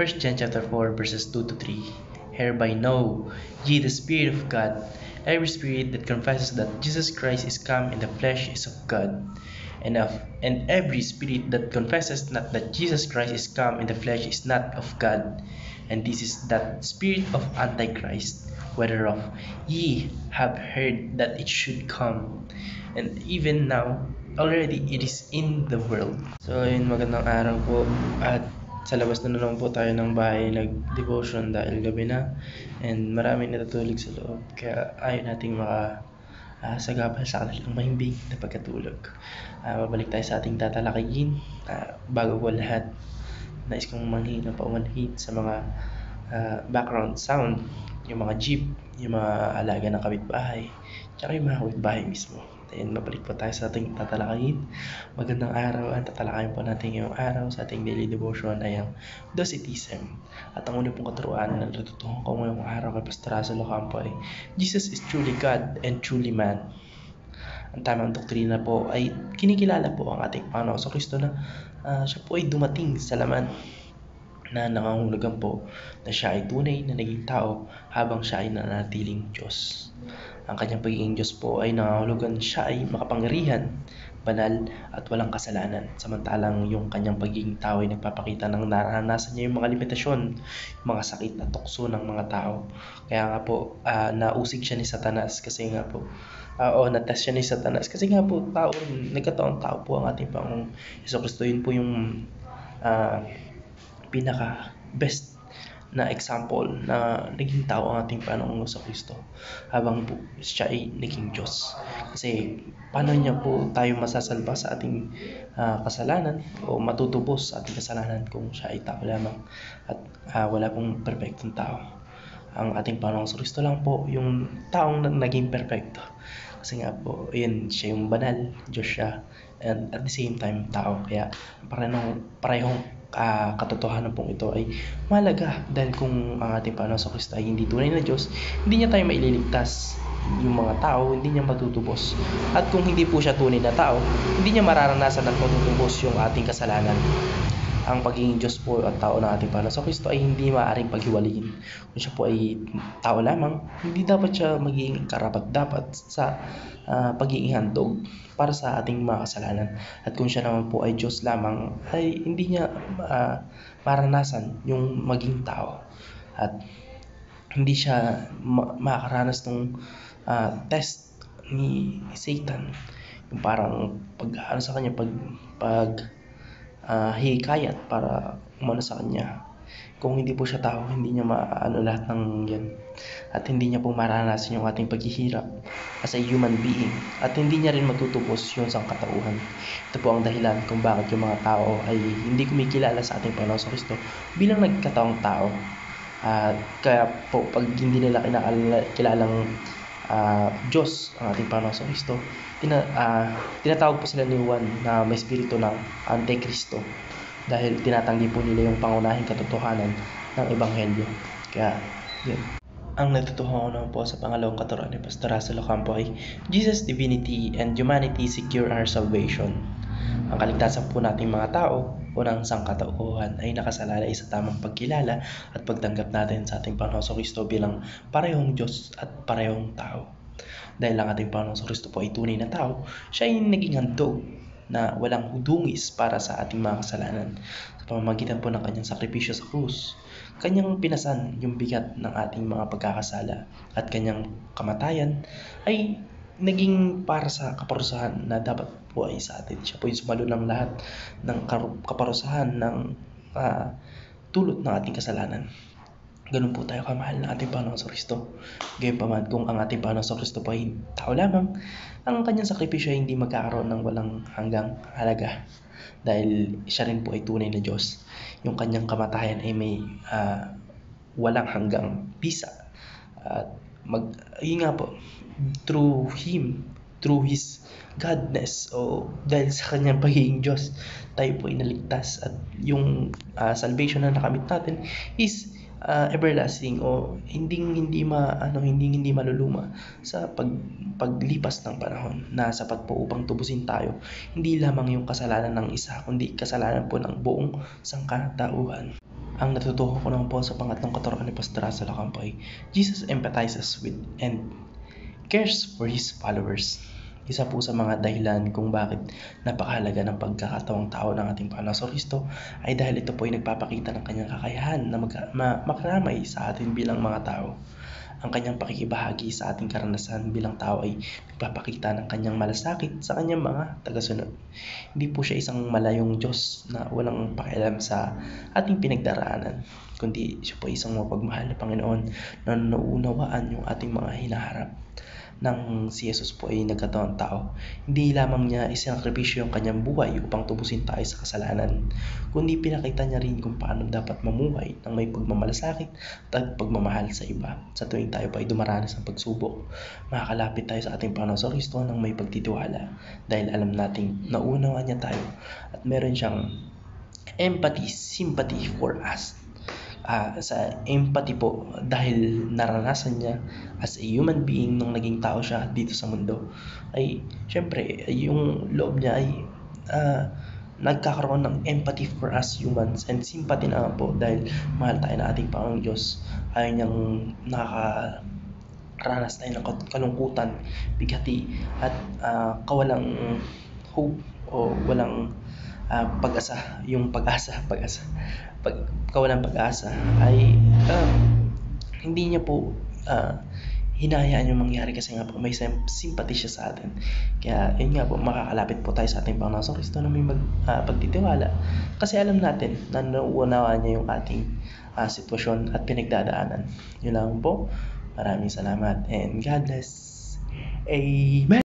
1 John chapter 4 verses 2 to 3. Hereby know ye the Spirit of God. Every spirit that confesses that Jesus Christ is come in the flesh is of God. And every spirit that confesses not that Jesus Christ is come in the flesh is not of God. And this is that spirit of Antichrist, whereof ye have heard that it should come, and even now already it is in the world. So ayun, magandang araw po, at sa labas na naman po tayo ng bahay nag-devotion dahil gabi na and maraming natutulog sa loob, kaya ayaw nating sagabal sa kanilang mahimbing na pagkatulog. Babalik tayo sa ating tatalakayin. Bago po lahat, nais kong manhin na paumanhin sa mga background sound, yung mga jeep, yung mga alaga ng kapitbahay, tsaka yung mga kapitbahay mismo. Then mabalik po tayo sa ating tatalakayin. Magandang araw, at tatalakayin po natin yung araw sa ating daily devotion ay ang Docetism. At ang una pong katuruan na natutuhan ko ngayong araw kay Pastor Russell Ocampo ay Jesus is truly God and truly man. Ang tamang doktrina po ay kinikilala po ang ating Panginoon Kristo na siya po ay dumating sa laman na nangangahulugan po na siya ay tunay na naging tao habang siya ay nanatiling Diyos. Ang kanyang pagiging Diyos po ay nangangahulugan siya ay makapangyarihan, banal at walang kasalanan. Samantalang yung kanyang pagiging tao ay nagpapakita ng naranasan niya yung mga limitasyon, yung mga sakit at tukso ng mga tao. Kaya nga po nausig siya ni Satanas kasi nga po na-test siya ni Satanas kasi nga po nagkataong tao po ang ating Panginoong Jesucristo. Yun po yung pinaka best na example na naging tao ang ating Panginoong Jesucristo habang po siya ay naging Diyos. Kasi paano niya po tayo masasalba sa ating kasalanan o matutubos sa ating kasalanan kung siya ay tao lamang at wala pong perfectong tao. Ang ating Panginoong Jesucristo lang po yung taong naging perfecto. Kasi nga po, yun, siya yung banal, Diyos siya, and at the same time, tao. Kaya parehong katotohanan pong ito ay mahalaga dahil kung ang ating Panginoon Kristo ay hindi tunay na Diyos, hindi niya tayo maililigtas. Yung mga tao, hindi niya matutubos. At kung hindi po siya tunay na tao, hindi niya mararanasan at matutubos yung ating kasalanan. Ang pagiging Diyos po at tao ng ating Panginoon Kristo ay hindi maaaring paghiwalayin. Kung siya po ay tao lamang, hindi dapat siya magiging karapat-dapat sa pagiging handog para sa ating mga kasalanan. At kung siya naman po ay Diyos lamang, ay hindi niya maranasan yung maging tao. At hindi siya makakaranas ng test ni Satan. Yung parang sa kanya hikayat para umano sa kanya. Kung hindi po siya tao, hindi niya maano lahat ng yan. At hindi niya po maranasan yung ating paghihirap as a human being. At hindi niya rin matutubos yung sangkatauhan. Ito po ang dahilan kung bakit yung mga tao ay hindi kumikilala sa ating Panginoon Kristo bilang nagkataong tao. Kaya po pag hindi nila kilalang Diyos ang ating Panginoon Kristo, tinatawag po sila ni Juan na may espiritu ng Antikristo dahil tinatanggi po nila yung pangunahing katotohanan ng Ebanghelyo. Kaya yun. Ang natutuhan ko naman po sa pangalawang katuruan ni Pastor Russell Ocampo ay Jesus' divinity and humanity secure our salvation. Ang kaligtasan po nating mga tao o ng sangkatauhan ay nakasalalay sa tamang pagkilala at pagtanggap natin sa ating Panginoong Kristo bilang parehong Diyos at parehong tao. Dahil ang ating Panginoong Kristo po ay tunay na tao, siya ay naging handog na walang hudungis para sa ating mga kasalanan. Sa pamamagitan po ng kanyang sakripisyo sa krus, kanyang pinasan yung bigat ng ating mga pagkakasala at kanyang kamatayan ay naging para sa kaparusahan na dapat po ay sa atin. Siya po yung sumalo ng lahat ng kaparusahan ng tulot ng ating kasalanan. Ganun po tayo kamahal ng ating Panginoon Kristo. Gayunpaman, kung ang ating Panginoon Kristo po ay tao lamang, ang kanyang sakripisyo ay hindi magkakaroon ng walang hanggang halaga dahil siya rin po ay tunay na Diyos. Yung kanyang kamatayan ay may walang hanggang bisa. Yun nga po, through His godness o dahil sa kanyang pagiging Diyos, tayo po ay naligtas at yung salvation na nakamit natin is everlasting o hindi maluluma sa paglipas ng panahon na sapat po upang tubusin tayo, hindi lamang yung kasalanan ng isa kundi kasalanan po ng buong sangkatauhan. Ang natutuhan ko naman po sa pangatlong katarungan ni Pastor Russell Ocampo ay Jesus empathizes with and cares for His followers. Isa po sa mga dahilan kung bakit napakahalaga ng pagkakatawang tao ng ating Panginoon Kristo ay dahil ito po ay nagpapakita ng kanyang kakayahan na makaramay sa atin bilang mga tao. Ang kanyang pakikibahagi sa ating karanasan bilang tao ay nagpapakita ng kanyang malasakit sa kanyang mga tagasunod. Hindi po siya isang malayong Diyos na walang pakialam sa ating pinagdaraanan, kundi siya po isang mapagmahal na Panginoon na nauunawaan yung ating mga hinaharap. Nang si Jesus po ay nagkatawang tao, hindi lamang niya isinakripisyo yung kanyang buhay upang tubusin tayo sa kasalanan, kundi pinakita niya rin kung paano dapat mamuhay ng may pagmamalasakit at pagmamahal sa iba. Sa tuwing tayo po ay dumaranas ng pagsubok, makakalapit tayo sa ating Panginoon Kristo ng may pagtitiwala dahil alam nating naunawaan niya tayo at meron siyang empathy, sympathy for us. Sa empathy po dahil naranasan niya as a human being nung naging tao siya dito sa mundo, ay syempre yung loob niya ay nagkakaroon ng empathy for us humans and sympathy na po dahil mahal tayo na ating Panginoong Diyos. Ayaw niyang nakakaranas tayo ng kalungkutan, bigati at kawalang hope o walang pag-asa. Yung pag-asa kawalan pag-asa ay hindi niya po hinahayaan yung mangyari kasi nga po may sympathy siya sa atin. Kaya yun nga po, makakalapit po tayo sa ating Panginoon Kristo na may pagtitiwala kasi alam natin na nauunawaan niya yung ating sitwasyon at pinagdadaanan. Yun lang po. Maraming salamat and God bless. Amen.